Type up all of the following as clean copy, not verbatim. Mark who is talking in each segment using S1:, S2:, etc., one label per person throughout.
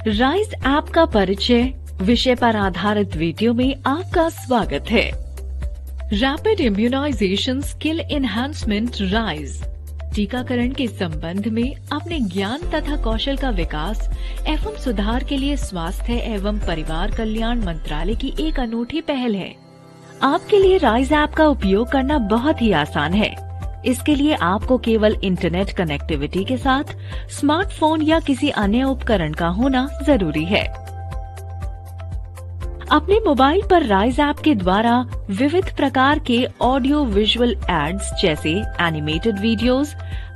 S1: Rise app का परिचय विषय पर आधारित वीडियो में आपका स्वागत है। Rapid immunisation skill enhancement RISE टीकाकरण के संबंध में अपने ज्ञान तथा कौशल का विकास एवं सुधार के लिए स्वास्थ्य एवं परिवार कल्याण मंत्रालय की एक अनूठी पहल है। आपके लिए राइज ऐप का उपयोग करना बहुत ही आसान है। इसके लिए आपको केवल इंटरनेट कनेक्टिविटी के साथ स्मार्टफोन या किसी अन्य उपकरण का होना जरूरी है। अपने मोबाइल पर राइज ऐप के द्वारा विविध प्रकार के ऑडियो विजुअल एड्स जैसे एनिमेटेड वीडियोस,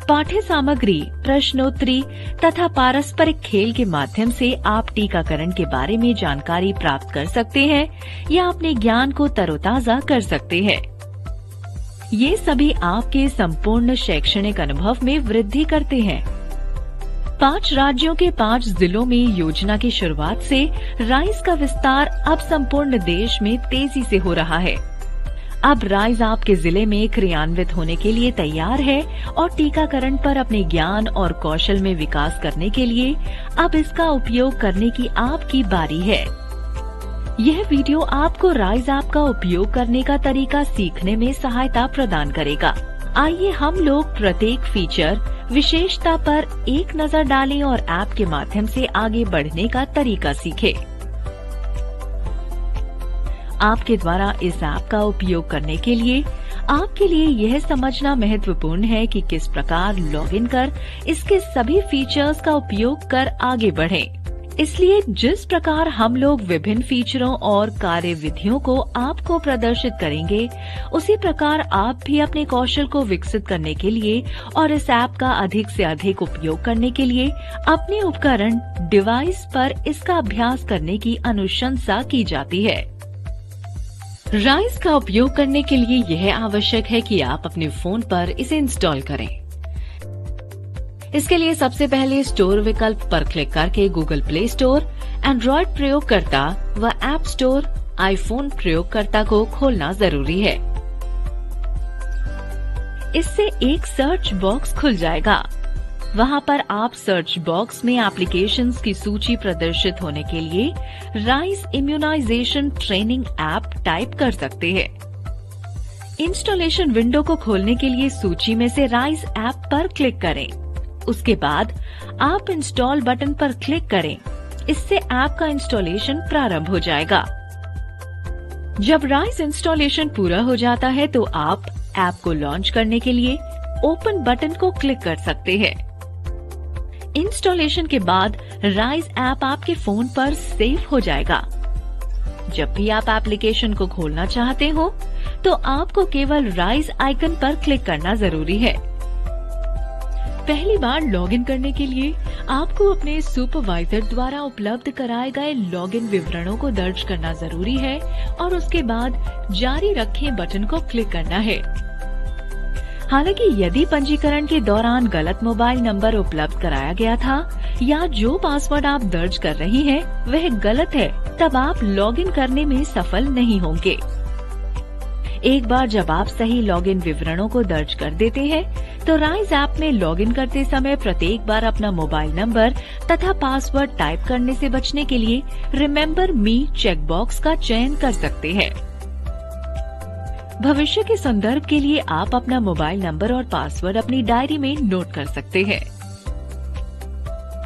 S1: पाठ्य सामग्री, प्रश्नोत्तरी तथा पारस्परिक खेल के माध्यम से आप टीकाकरण के बारे में जानकारी प्राप्त कर सकते हैं या अपने ज्ञान को तरोताजा कर सकते हैं। ये सभी आपके संपूर्ण शैक्षणिक अनुभव में वृद्धि करते हैं। 5 राज्यों के 5 जिलों में योजना की शुरुआत से राइज का विस्तार अब संपूर्ण देश में तेजी से हो रहा है। अब राइज आपके जिले में क्रियान्वित होने के लिए तैयार है और टीकाकरण पर अपने ज्ञान और कौशल में विकास करने के लिए अब इसका उपयोग करने की आपकी बारी है। यह वीडियो आपको राइज ऐप का उपयोग करने का तरीका सीखने में सहायता प्रदान करेगा। आइए हम लोग प्रत्येक फीचर विशेषता पर एक नजर डालें और ऐप के माध्यम से आगे बढ़ने का तरीका सीखें। आपके द्वारा इस ऐप का उपयोग करने के लिए आपके लिए यह समझना महत्वपूर्ण है कि किस प्रकार लॉगिन कर इसके सभी फीचर्स का उपयोग कर आगे बढ़ें। इसलिए जिस प्रकार हम लोग विभिन्न फीचरों और कार्यविधियों को आपको प्रदर्शित करेंगे, उसी प्रकार आप भी अपने कौशल को विकसित करने के लिए और इस ऐप का अधिक से अधिक उपयोग करने के लिए अपने उपकरण डिवाइस पर इसका अभ्यास करने की अनुशंसा की जाती है। राइज का उपयोग करने के लिए यह आवश्यक है कि आप अपने फोन पर इसे इंस्टॉल करें। इसके लिए सबसे पहले स्टोर विकल्प पर क्लिक करके गूगल प्ले स्टोर, एंड्रॉइड प्रयोगकर्ता व ऐप स्टोर आईफोन प्रयोगकर्ता को खोलना जरूरी है। इससे एक सर्च बॉक्स खुल जाएगा। वहां पर आप सर्च बॉक्स में एप्लीकेशंस की सूची प्रदर्शित होने के लिए RISE immunisation training app type कर सकते हैं। इंस्टॉलेशन विंडो को खोलने के लिए सूची में से राइज ऐप पर क्लिक करें। उसके बाद आप इंस्टॉल बटन पर क्लिक करें। इससे ऐप का इंस्टॉलेशन प्रारंभ हो जाएगा। जब राइज इंस्टॉलेशन पूरा हो जाता है तो आप ऐप को लॉन्च करने के लिए ओपन बटन को क्लिक कर सकते हैं। इंस्टॉलेशन के बाद राइज ऐप आपके फोन पर सेव हो जाएगा। जब भी आप एप्लीकेशन को खोलना चाहते हो तो आपको केवल राइज आइकन पर क्लिक करना जरूरी है। पहली बार लॉगिन करने के लिए आपको अपने सुपरवाइजर द्वारा उपलब्ध कराए गए लॉगिन विवरणों को दर्ज करना जरूरी है और उसके बाद जारी रखें बटन को क्लिक करना है। हालांकि यदि पंजीकरण के दौरान गलत मोबाइल नंबर उपलब्ध कराया गया था या जो पासवर्ड आप दर्ज कर रही हैं वह गलत है, तब आप लॉगिन करने में सफल नहीं होंगे। एक बार जब आप सही लॉगिन विवरणों को दर्ज कर देते हैं तो राइज ऐप में लॉगिन करते समय प्रत्येक बार अपना मोबाइल नंबर तथा पासवर्ड टाइप करने से बचने के लिए रिमेम्बर मी चेक बॉक्स का चयन कर सकते हैं। भविष्य के संदर्भ के लिए आप अपना मोबाइल नंबर और पासवर्ड अपनी डायरी में नोट कर सकते हैं।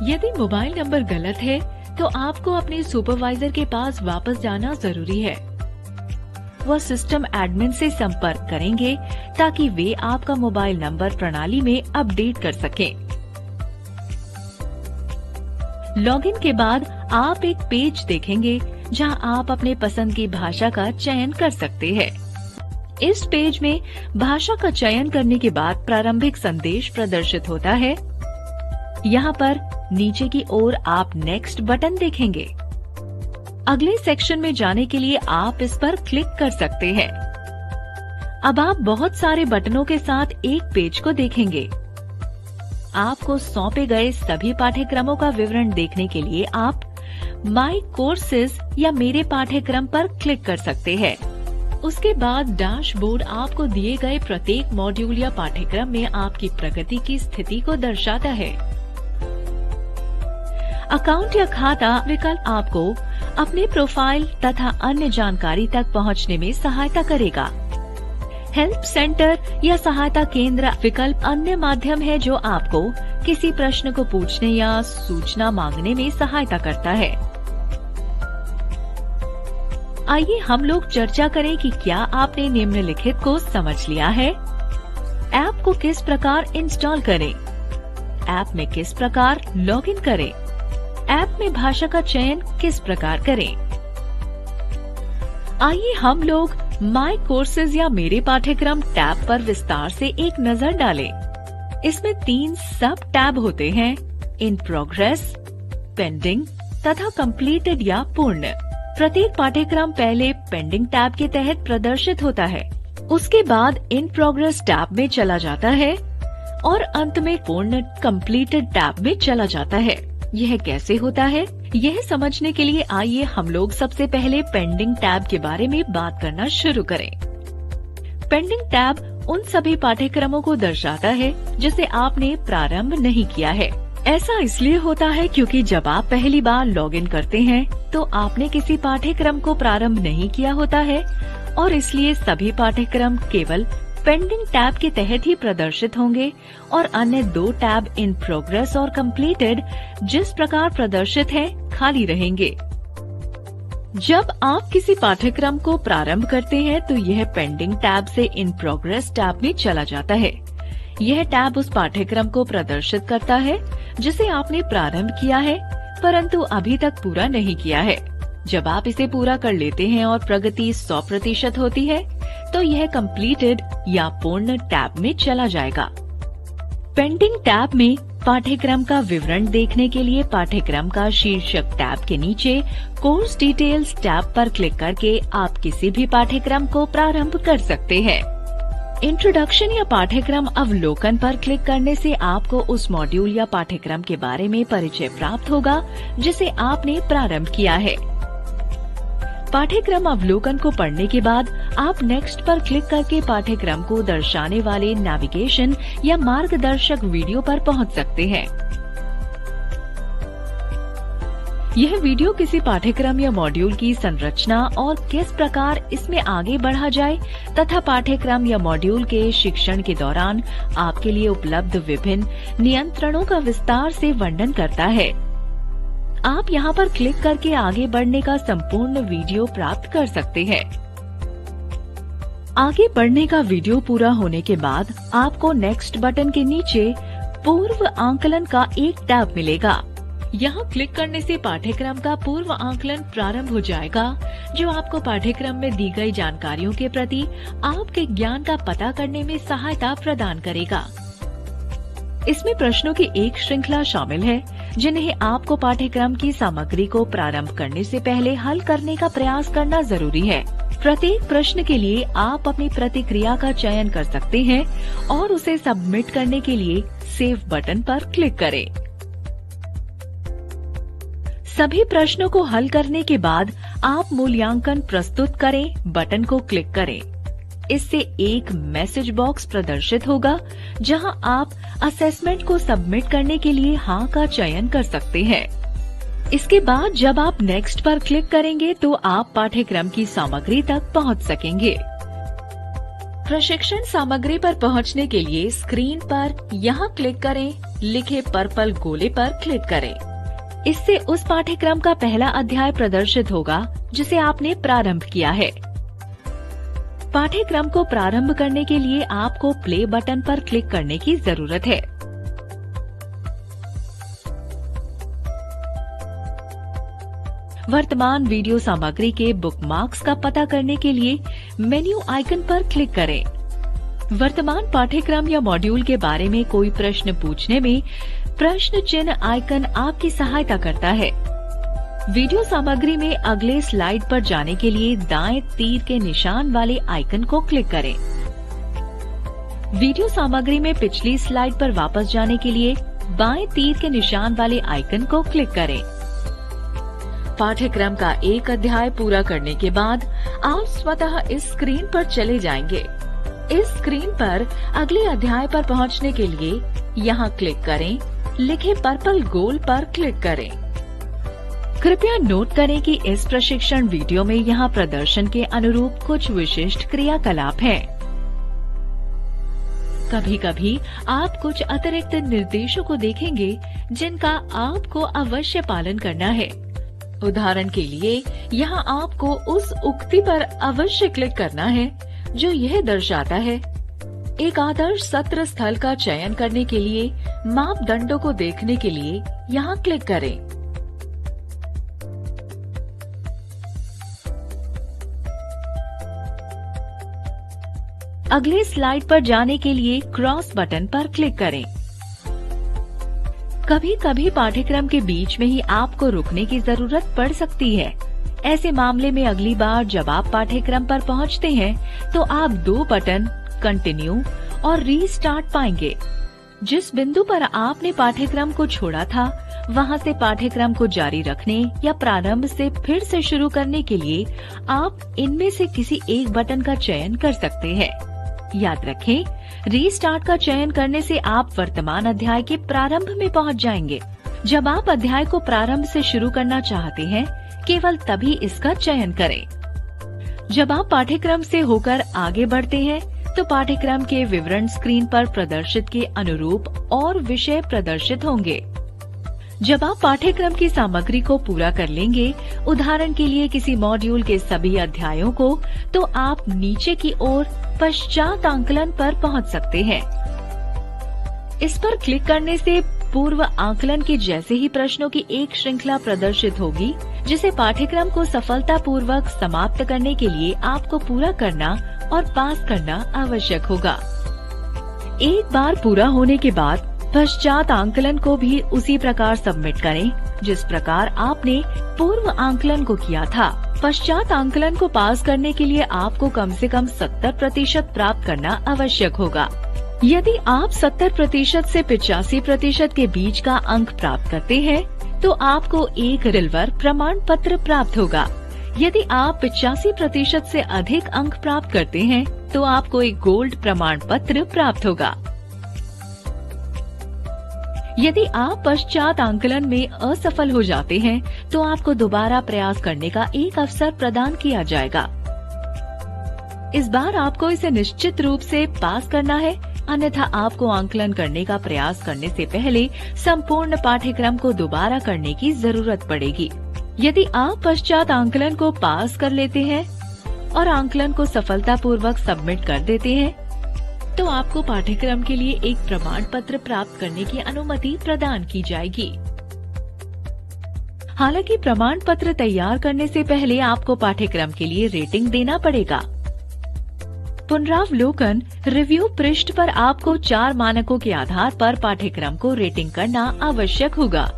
S1: यदि मोबाइल नंबर गलत है तो आपको अपने सुपरवाइजर के पास वापस जाना जरूरी है। वह सिस्टम एडमिन से संपर्क करेंगे ताकि वे आपका मोबाइल नंबर प्रणाली में अपडेट कर सकें। लॉगिन के बाद आप एक पेज देखेंगे जहां आप अपने पसंद की भाषा का चयन कर सकते हैं। इस पेज में भाषा का चयन करने के बाद प्रारंभिक संदेश प्रदर्शित होता है। यहाँ पर नीचे की ओर आप नेक्स्ट बटन देखेंगे। अगले सेक्शन में जाने के लिए आप इस पर क्लिक कर सकते हैं। अब आप बहुत सारे बटनों के साथ एक पेज को देखेंगे। आपको सौंपे गए सभी पाठ्यक्रमों का विवरण देखने के लिए आप माई कोर्सेज या मेरे पाठ्यक्रम पर क्लिक कर सकते हैं। उसके बाद डैशबोर्ड आपको दिए गए प्रत्येक मॉड्यूल या पाठ्यक्रम में आपकी प्रगति की स्थिति को दर्शाता है। अकाउंट या खाता विकल्प आपको अपने प्रोफाइल तथा अन्य जानकारी तक पहुंचने में सहायता करेगा। हेल्प सेंटर या सहायता केंद्र विकल्प अन्य माध्यम है जो आपको किसी प्रश्न को पूछने या सूचना मांगने में सहायता करता है। आइए हम लोग चर्चा करें कि क्या आपने निम्नलिखित को समझ लिया है। ऐप को किस प्रकार इंस्टॉल करें, ऐप में किस प्रकार लॉगिन करें, ऐप में भाषा का चयन किस प्रकार करें। आइए हम लोग माय कोर्सेज या मेरे पाठ्यक्रम टैब पर विस्तार से एक नजर डालें। इसमें 3 सब टैब होते हैं, इन प्रोग्रेस, पेंडिंग तथा कंप्लीटेड या पूर्ण। प्रत्येक पाठ्यक्रम पहले पेंडिंग टैब के तहत प्रदर्शित होता है, उसके बाद इन प्रोग्रेस टैब में चला जाता है और अंत में पूर्ण कंप्लीटेड टैब में चला जाता है। यह कैसे होता है, यह समझने के लिए आइए हम लोग सबसे पहले पेंडिंग टैब के बारे में बात करना शुरू करें। पेंडिंग टैब उन सभी पाठ्यक्रमों को दर्शाता है जिसे आपने प्रारंभ नहीं किया है। ऐसा इसलिए होता है क्योंकि जब आप पहली बार लॉगिन करते हैं तो आपने किसी पाठ्यक्रम को प्रारंभ नहीं किया होता है और इसलिए सभी पाठ्यक्रम केवल पेंडिंग टैब के तहत ही प्रदर्शित होंगे और अन्य 2 टैब इन प्रोग्रेस और कंप्लीटेड जिस प्रकार प्रदर्शित हैं, खाली रहेंगे। जब आप किसी पाठ्यक्रम को प्रारंभ करते हैं तो यह पेंडिंग टैब से इन प्रोग्रेस टैब में चला जाता है। यह टैब उस पाठ्यक्रम को प्रदर्शित करता है जिसे आपने प्रारंभ किया है परंतु अभी तक पूरा नहीं किया है। जब आप इसे पूरा कर लेते हैं और प्रगति 100% होती है तो यह कंप्लीटेड या पूर्ण टैब में चला जाएगा। पेंडिंग टैब में पाठ्यक्रम का विवरण देखने के लिए पाठ्यक्रम का शीर्षक टैब के नीचे कोर्स डिटेल्स टैब पर क्लिक करके आप किसी भी पाठ्यक्रम को प्रारंभ कर सकते हैं। इंट्रोडक्शन या पाठ्यक्रम अवलोकन पर क्लिक करने से आपको उस मॉड्यूल या पाठ्यक्रम के बारे में परिचय प्राप्त होगा जिसे आपने प्रारंभ किया है। पाठ्यक्रम अवलोकन को पढ़ने के बाद आप नेक्स्ट पर क्लिक करके पाठ्यक्रम को दर्शाने वाले नेविगेशन या मार्गदर्शक वीडियो पर पहुंच सकते हैं। यह वीडियो किसी पाठ्यक्रम या मॉड्यूल की संरचना और किस प्रकार इसमें आगे बढ़ा जाए तथा पाठ्यक्रम या मॉड्यूल के शिक्षण के दौरान आपके लिए उपलब्ध विभिन्न नियंत्रणों का विस्तार से वर्णन करता है। आप यहाँ पर क्लिक करके आगे बढ़ने का संपूर्ण वीडियो प्राप्त कर सकते हैं। आगे बढ़ने का वीडियो पूरा होने के बाद आपको नेक्स्ट बटन के नीचे पूर्व आंकलन का एक टैब मिलेगा। यहाँ क्लिक करने से पाठ्यक्रम का पूर्व आंकलन प्रारंभ हो जाएगा जो आपको पाठ्यक्रम में दी गई जानकारियों के प्रति आपके ज्ञान का पता करने में सहायता प्रदान करेगा। इसमें प्रश्नों की एक श्रृंखला शामिल है जिन्हें आपको पाठ्यक्रम की सामग्री को प्रारंभ करने से पहले हल करने का प्रयास करना जरूरी है। प्रत्येक प्रश्न के लिए आप अपनी प्रतिक्रिया का चयन कर सकते हैं और उसे सबमिट करने के लिए सेव बटन पर क्लिक करें। सभी प्रश्नों को हल करने के बाद आप मूल्यांकन प्रस्तुत करें बटन को क्लिक करें। इससे एक मैसेज बॉक्स प्रदर्शित होगा जहां आप असेसमेंट को सबमिट करने के लिए हाँ का चयन कर सकते हैं। इसके बाद जब आप नेक्स्ट पर क्लिक करेंगे तो आप पाठ्यक्रम की सामग्री तक पहुंच सकेंगे। प्रशिक्षण सामग्री पर पहुंचने के लिए स्क्रीन पर यहाँ क्लिक करें, लिखे पर्पल गोले पर क्लिक करें। इससे उस पाठ्यक्रम का पहला अध्याय प्रदर्शित होगा जिसे आपने प्रारंभ किया है। पाठ्यक्रम को प्रारंभ करने के लिए आपको प्ले बटन पर क्लिक करने की जरूरत है। वर्तमान वीडियो सामग्री के बुकमार्क्स का पता करने के लिए मेन्यू आइकन पर क्लिक करें। वर्तमान पाठ्यक्रम या मॉड्यूल के बारे में कोई प्रश्न पूछने में प्रश्न चिन्ह आइकन आपकी सहायता करता है। वीडियो सामग्री में अगले स्लाइड पर जाने के लिए दाएं तीर के निशान वाले आइकन को क्लिक करें। वीडियो सामग्री में पिछली स्लाइड पर वापस जाने के लिए बाएं तीर के निशान वाले आइकन को क्लिक करें। पाठ्यक्रम का एक अध्याय पूरा करने के बाद आप स्वतः इस स्क्रीन पर चले जाएंगे। इस स्क्रीन पर अगले अध्याय पर पहुंचने के लिए यहाँ क्लिक करें, लिखे पर्पल गोल पर क्लिक करें। कृपया नोट करें कि इस प्रशिक्षण वीडियो में यहाँ प्रदर्शन के अनुरूप कुछ विशिष्ट क्रियाकलाप हैं। कभी कभी आप कुछ अतिरिक्त निर्देशों को देखेंगे जिनका आपको अवश्य पालन करना है। उदाहरण के लिए यहाँ आपको उस उक्ति पर अवश्य क्लिक करना है जो यह दर्शाता है, एक आदर्श सत्र स्थल का चयन करने के लिए मापदंडों को देखने के लिए यहाँ क्लिक करें। अगले स्लाइड पर जाने के लिए क्रॉस बटन पर क्लिक करें। कभी कभी पाठ्यक्रम के बीच में ही आपको रुकने की जरूरत पड़ सकती है। ऐसे मामले में अगली बार जब आप पाठ्यक्रम पर पहुंचते हैं तो आप 2 बटन कंटिन्यू और रीस्टार्ट पाएंगे। जिस बिंदु पर आपने पाठ्यक्रम को छोड़ा था वहां से पाठ्यक्रम को जारी रखने या प्रारंभ से फिर से शुरू करने के लिए आप इनमें से किसी एक बटन का चयन कर सकते हैं। याद रखें, रीस्टार्ट का चयन करने से आप वर्तमान अध्याय के प्रारंभ में पहुंच जाएंगे। जब आप अध्याय को प्रारंभ से शुरू करना चाहते हैं, केवल तभी इसका चयन करें। जब आप पाठ्यक्रम से होकर आगे बढ़ते हैं, तो पाठ्यक्रम के विवरण स्क्रीन पर प्रदर्शित के अनुरूप और विषय प्रदर्शित होंगे। जब आप पाठ्यक्रम की सामग्री को पूरा कर लेंगे, उदाहरण के लिए किसी मॉड्यूल के सभी अध्यायों को, तो आप नीचे की ओर पश्चात आंकलन पर पहुंच सकते हैं। इस पर क्लिक करने से पूर्व आंकलन के जैसे ही प्रश्नों की एक श्रृंखला प्रदर्शित होगी, जिसे पाठ्यक्रम को सफलतापूर्वक समाप्त करने के लिए आपको पूरा करना और पास करना आवश्यक होगा। एक बार पूरा होने के बाद पश्चात आंकलन को भी उसी प्रकार सबमिट करें जिस प्रकार आपने पूर्व आंकलन को किया था। पश्चात आंकलन को पास करने के लिए आपको कम से कम 70% प्राप्त करना आवश्यक होगा। यदि आप 70% से 85% के बीच का अंक प्राप्त करते हैं, तो आपको एक सिल्वर प्रमाण पत्र प्राप्त होगा। यदि आप 85% से अधिक अंक प्राप्त करते हैं, तो आपको एक गोल्ड प्रमाण पत्र प्राप्त होगा। यदि आप पश्चात आंकलन में असफल हो जाते हैं, तो आपको दोबारा प्रयास करने का एक अवसर प्रदान किया जाएगा। इस बार आपको इसे निश्चित रूप से पास करना है, अन्यथा आपको आंकलन करने का प्रयास करने से पहले संपूर्ण पाठ्यक्रम को दोबारा करने की जरूरत पड़ेगी। यदि आप पश्चात आंकलन को पास कर लेते हैं और आंकलन को सफलतापूर्वक सबमिट कर देते हैं, तो आपको पाठ्यक्रम के लिए एक प्रमाण पत्र प्राप्त करने की अनुमति प्रदान की जाएगी। हालांकि प्रमाण पत्र तैयार करने से पहले आपको पाठ्यक्रम के लिए रेटिंग देना पड़ेगा। पुनरावलोकन रिव्यू पृष्ठ पर आपको 4 मानकों के आधार पर पाठ्यक्रम को रेटिंग करना आवश्यक होगा।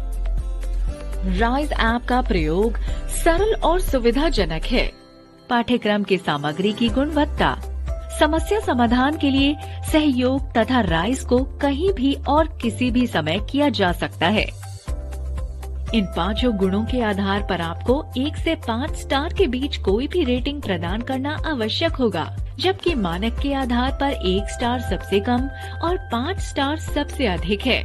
S1: राइज ऐप का प्रयोग सरल और सुविधाजनक है। पाठ्यक्रम की सामग्री की गुणवत्ता, समस्या समाधान के लिए सहयोग तथा राइज को कहीं भी और किसी भी समय किया जा सकता है। इन 5 गुणों के आधार पर आपको 1 से 5 स्टार के बीच कोई भी रेटिंग प्रदान करना आवश्यक होगा, जबकि मानक के आधार पर 1 स्टार सबसे कम और 5 स्टार सबसे अधिक है।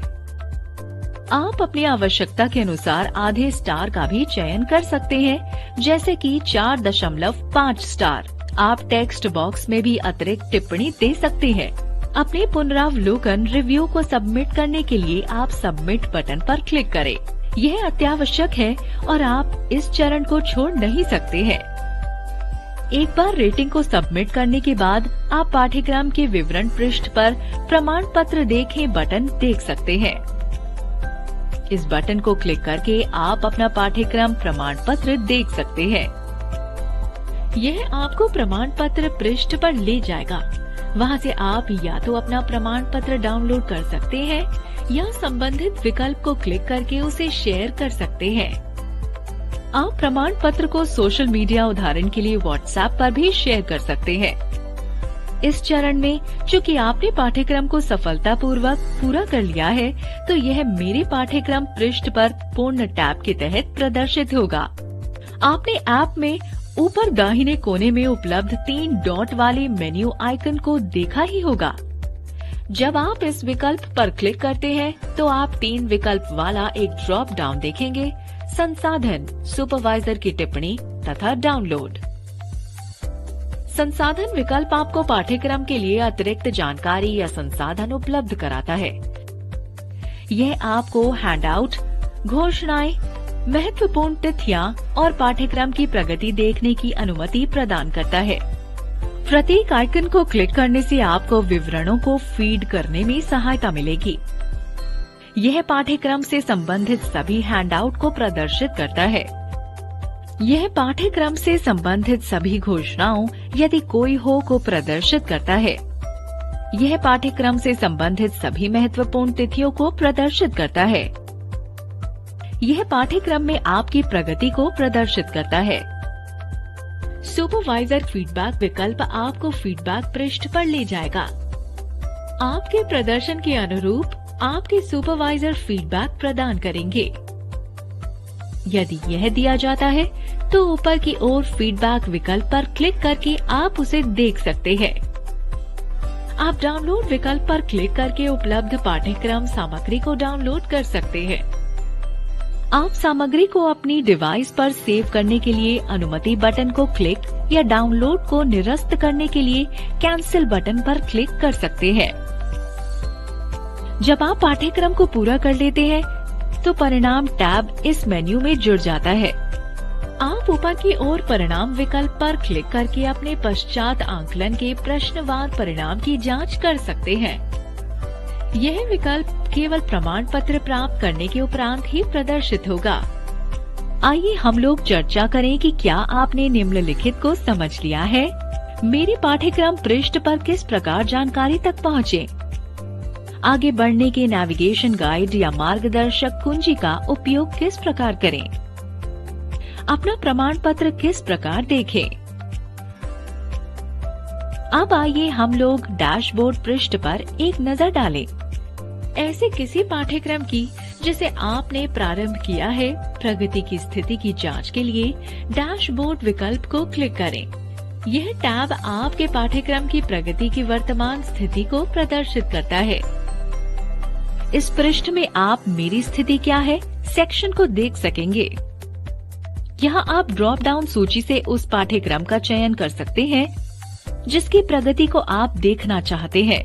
S1: आप अपनी आवश्यकता के अनुसार आधे स्टार का भी चयन कर सकते हैं, जैसे कि 4.5 स्टार। आप टेक्स्ट बॉक्स में भी अतिरिक्त टिप्पणी दे सकते हैं। अपने पुनरावलोकन रिव्यू को सबमिट करने के लिए आप सबमिट बटन पर क्लिक करें। यह अत्यावश्यक है और आप इस चरण को छोड़ नहीं सकते हैं। एक बार रेटिंग को सबमिट करने के बाद आप पाठ्यक्रम के विवरण पृष्ठ पर प्रमाण पत्र देखें बटन देख सकते हैं। इस बटन को क्लिक करके आप अपना पाठ्यक्रम प्रमाण पत्र देख सकते हैं। यह आपको प्रमाण पत्र पृष्ठ पर ले जाएगा। वहां से आप या तो अपना प्रमाण पत्र डाउनलोड कर सकते हैं या संबंधित विकल्प को क्लिक करके उसे शेयर कर सकते हैं। आप प्रमाण पत्र को सोशल मीडिया, उदाहरण के लिए व्हाट्सएप पर भी शेयर कर सकते हैं। इस चरण में चूंकि आपने पाठ्यक्रम को सफलतापूर्वक पूरा कर लिया है, तो यह मेरे पाठ्यक्रम पृष्ठ पर पूर्ण टैब के तहत प्रदर्शित होगा। आपने ऐप में ऊपर दाहिने कोने में उपलब्ध 3 डॉट वाले मेन्यू आइकन को देखा ही होगा। जब आप इस विकल्प पर क्लिक करते हैं, तो आप 3 विकल्प वाला एक ड्रॉप डाउन देखेंगे। संसाधन, सुपरवाइजर की टिप्पणी तथा डाउनलोड। संसाधन विकल्प आपको पाठ्यक्रम के लिए अतिरिक्त जानकारी या संसाधन उपलब्ध कराता है। यह आपको हैंडआउट, घोषणाएं, महत्वपूर्ण तिथियां और पाठ्यक्रम की प्रगति देखने की अनुमति प्रदान करता है। प्रत्येक आइकन को क्लिक करने से आपको विवरणों को फीड करने में सहायता मिलेगी। यह पाठ्यक्रम से संबंधित सभी हैंडआउट को प्रदर्शित करता है। यह पाठ्यक्रम से संबंधित सभी घोषणाओं, यदि कोई हो, को प्रदर्शित करता है। यह पाठ्यक्रम से संबंधित सभी महत्वपूर्ण तिथियों को प्रदर्शित करता है। यह पाठ्यक्रम में आपकी प्रगति को प्रदर्शित करता है। सुपरवाइजर फीडबैक विकल्प आपको फीडबैक पृष्ठ पर ले जाएगा। आपके प्रदर्शन के अनुरूप आपके सुपरवाइजर फीडबैक प्रदान करेंगे। यदि यह दिया जाता है तो ऊपर की ओर फीडबैक विकल्प पर क्लिक करके आप उसे देख सकते हैं। आप डाउनलोड विकल्प पर क्लिक करके उपलब्ध पाठ्यक्रम सामग्री को डाउनलोड कर सकते हैं। आप सामग्री को अपनी डिवाइस पर सेव करने के लिए अनुमति बटन को क्लिक या डाउनलोड को निरस्त करने के लिए कैंसिल बटन पर क्लिक कर सकते हैं। जब आप पाठ्यक्रम को पूरा कर लेते हैं तो परिणाम टैब इस मेन्यू में जुड़ जाता है। आप ऊपर की ओर परिणाम विकल्प पर क्लिक करके अपने पश्चात आंकलन के प्रश्नवार परिणाम की जांच कर सकते हैं। यह विकल्प केवल प्रमाण पत्र प्राप्त करने के उपरांत ही प्रदर्शित होगा। आइए हम लोग चर्चा करें कि क्या आपने निम्नलिखित को समझ लिया है। मेरे पाठ्यक्रम पृष्ठ पर किस प्रकार जानकारी तक पहुँचे। आगे बढ़ने के नेविगेशन गाइड या मार्गदर्शक कुंजी का उपयोग किस प्रकार करें। अपना प्रमाण पत्र किस प्रकार देखें। अब आइए हम लोग डैशबोर्ड पृष्ठ पर एक नजर डालें। ऐसे किसी पाठ्यक्रम की जिसे आपने प्रारंभ किया है, प्रगति की स्थिति की जांच के लिए डैशबोर्ड विकल्प को क्लिक करें। यह टैब आपके पाठ्यक्रम की प्रगति की वर्तमान स्थिति को प्रदर्शित करता है। इस पृष्ठ में आप मेरी स्थिति क्या है सेक्शन को देख सकेंगे। यहाँ आप ड्रॉप डाउन सूची से उस पाठ्यक्रम का चयन कर सकते हैं जिसकी प्रगति को आप देखना चाहते हैं।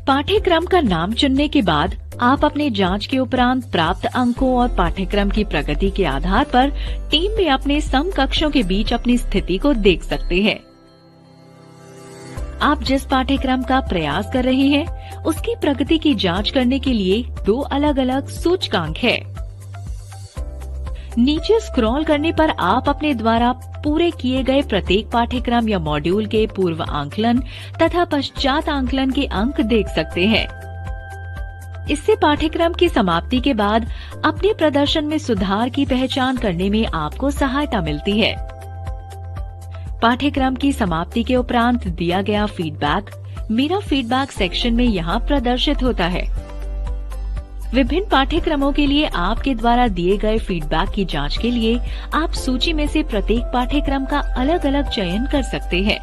S1: पाठ्यक्रम का नाम चुनने के बाद आप अपने जांच के उपरांत प्राप्त अंकों और पाठ्यक्रम की प्रगति के आधार पर टीम में अपने समकक्षों के बीच अपनी स्थिति को देख सकते हैं। आप जिस पाठ्यक्रम का प्रयास कर रहे हैं उसकी प्रगति की जांच करने के लिए 2 अलग अलग सूचकांक है। नीचे स्क्रॉल करने पर आप अपने द्वारा पूरे किए गए प्रत्येक पाठ्यक्रम या मॉड्यूल के पूर्व आंकलन तथा पश्चात आंकलन के अंक देख सकते हैं। इससे पाठ्यक्रम की समाप्ति के बाद अपने प्रदर्शन में सुधार की पहचान करने में आपको सहायता मिलती है। पाठ्यक्रम की समाप्ति के उपरांत दिया गया फीडबैक मेरा फीडबैक सेक्शन में यहाँ प्रदर्शित होता है। विभिन्न पाठ्यक्रमों के लिए आपके द्वारा दिए गए फीडबैक की जांच के लिए आप सूची में से प्रत्येक पाठ्यक्रम का अलग अलग चयन कर सकते हैं।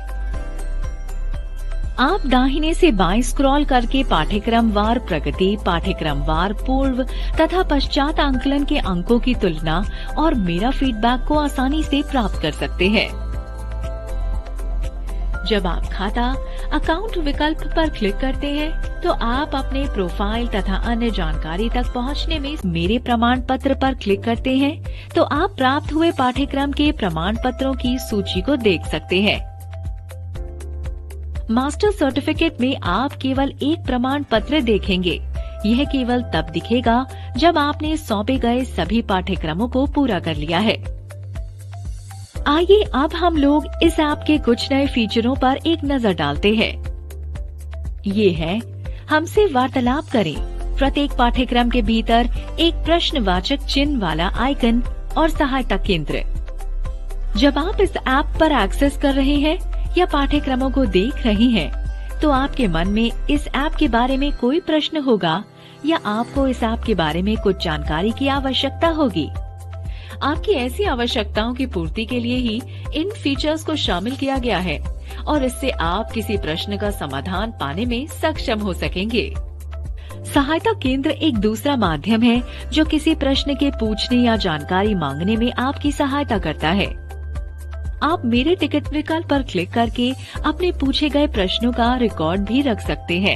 S1: आप दाहिने से बाएं स्क्रॉल करके पाठ्यक्रम वार प्रगति, पाठ्यक्रम वार पूर्व तथा पश्चात आंकलन के अंकों की तुलना और मेरा फीडबैक को आसानी से प्राप्त कर सकते हैं। जब आप खाता अकाउंट विकल्प पर क्लिक करते हैं तो आप अपने प्रोफाइल तथा अन्य जानकारी तक पहुंचने में मेरे प्रमाण पत्र पर क्लिक करते हैं तो आप प्राप्त हुए पाठ्यक्रम के प्रमाण पत्रों की सूची को देख सकते हैं। मास्टर सर्टिफिकेट में आप केवल एक प्रमाण पत्र देखेंगे। यह केवल तब दिखेगा जब आपने सौंपे गए सभी पाठ्यक्रमों को पूरा कर लिया है। आइए अब हम लोग इस ऐप के कुछ नए फीचरों पर एक नजर डालते हैं। ये है हमसे वार्तालाप करें। प्रत्येक पाठ्यक्रम के भीतर एक प्रश्नवाचक चिन्ह वाला आइकन और सहायता केंद्र। जब आप इस ऐप पर एक्सेस कर रहे हैं या पाठ्यक्रमों को देख रहे हैं तो आपके मन में इस ऐप के बारे में कोई प्रश्न होगा या आपको इस ऐप के बारे में कुछ जानकारी की आवश्यकता होगी। आपकी ऐसी आवश्यकताओं की पूर्ति के लिए ही इन फीचर्स को शामिल किया गया है और इससे आप किसी प्रश्न का समाधान पाने में सक्षम हो सकेंगे। सहायता केंद्र एक दूसरा माध्यम है जो किसी प्रश्न के पूछने या जानकारी मांगने में आपकी सहायता करता है। आप मेरे टिकट विकल्प पर क्लिक करके अपने पूछे गए प्रश्नों का रिकॉर्ड भी रख सकते हैं।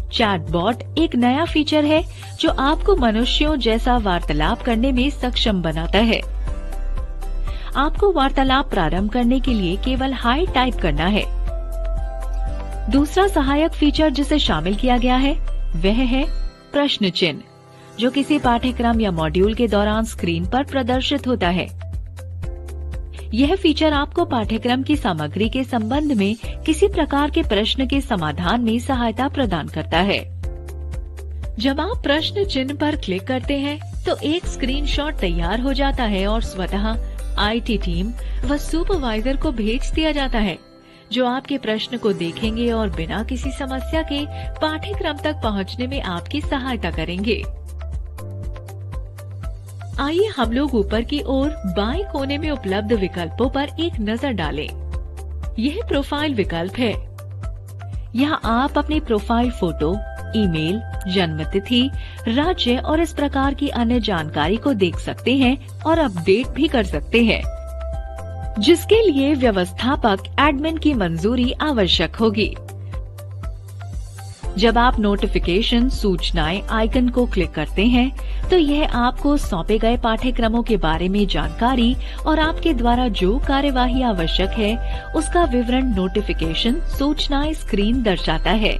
S1: चैटबॉट एक नया फीचर है जो आपको मनुष्यों जैसा वार्तालाप करने में सक्षम बनाता है। आपको वार्तालाप प्रारंभ करने के लिए केवल हाय टाइप करना है। दूसरा सहायक फीचर जिसे शामिल किया गया है वह है प्रश्न चिन्ह, जो किसी पाठ्यक्रम या मॉड्यूल के दौरान स्क्रीन पर प्रदर्शित होता है। यह फीचर आपको पाठ्यक्रम की सामग्री के संबंध में किसी प्रकार के प्रश्न के समाधान में सहायता प्रदान करता है। जब आप प्रश्न चिन्ह पर क्लिक करते हैं तो एक स्क्रीनशॉट तैयार हो जाता है और स्वतः IT टीम व सुपरवाइजर को भेज दिया जाता है, जो आपके प्रश्न को देखेंगे और बिना किसी समस्या के पाठ्यक्रम तक पहुंचने में आपकी सहायता करेंगे। आइए हम लोग ऊपर की ओर बाएं कोने में उपलब्ध विकल्पों पर एक नजर डालें। यह प्रोफाइल विकल्प है। यहाँ आप अपनी प्रोफाइल फोटो, ईमेल, जन्मतिथि, राज्य और इस प्रकार की अन्य जानकारी को देख सकते हैं और अपडेट भी कर सकते हैं, जिसके लिए व्यवस्थापक एडमिन की मंजूरी आवश्यक होगी। जब आप नोटिफिकेशन सूचनाएं आइकन को क्लिक करते हैं तो यह आपको सौंपे गए पाठ्यक्रमों के बारे में जानकारी और आपके द्वारा जो कार्यवाही आवश्यक है उसका विवरण नोटिफिकेशन सूचनाएं स्क्रीन दर्शाता है।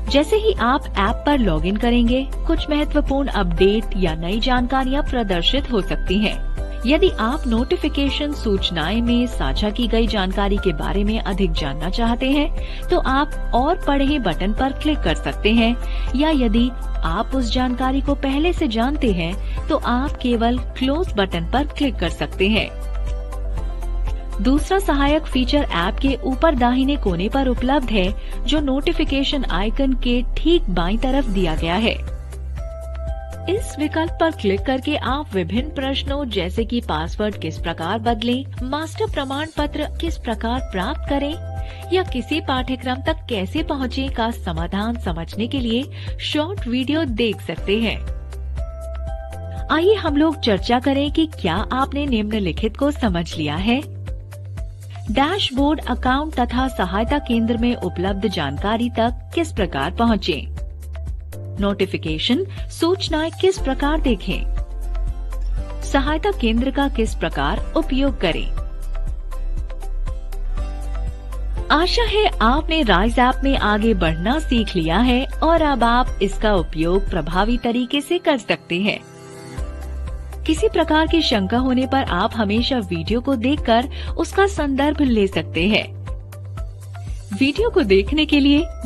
S1: जैसे ही आप ऐप पर लॉगिन करेंगे, कुछ महत्वपूर्ण अपडेट या नई जानकारियां प्रदर्शित हो सकती हैं। यदि आप नोटिफिकेशन सूचनाएं में साझा की गई जानकारी के बारे में अधिक जानना चाहते हैं तो आप और पढ़ें बटन पर क्लिक कर सकते हैं, या यदि आप उस जानकारी को पहले से जानते हैं तो आप केवल क्लोज बटन पर क्लिक कर सकते हैं। दूसरा सहायक फीचर ऐप के ऊपर दाहिने कोने पर उपलब्ध है, जो नोटिफिकेशन आइकन के ठीक बाईं तरफ दिया गया है। इस विकल्प पर क्लिक करके आप विभिन्न प्रश्नों जैसे कि पासवर्ड किस प्रकार बदलें, मास्टर प्रमाण पत्र किस प्रकार प्राप्त करें या किसी पाठ्यक्रम तक कैसे पहुँचे का समाधान समझने के लिए शॉर्ट वीडियो देख सकते हैं। आइए हम लोग चर्चा करें कि क्या आपने निम्नलिखित को समझ लिया है। डैशबोर्ड, अकाउंट तथा सहायता केंद्र में उपलब्ध जानकारी तक किस प्रकार पहुँचें, नोटिफिकेशन सूचनाएं किस प्रकार देखें, सहायता केंद्र का किस प्रकार उपयोग करें। आशा है आपने राइज ऐप में आगे बढ़ना सीख लिया है और अब आप इसका उपयोग प्रभावी तरीके से कर सकते हैं। किसी प्रकार की शंका होने पर आप हमेशा वीडियो को देखकर उसका संदर्भ ले सकते हैं। वीडियो को देखने के लिए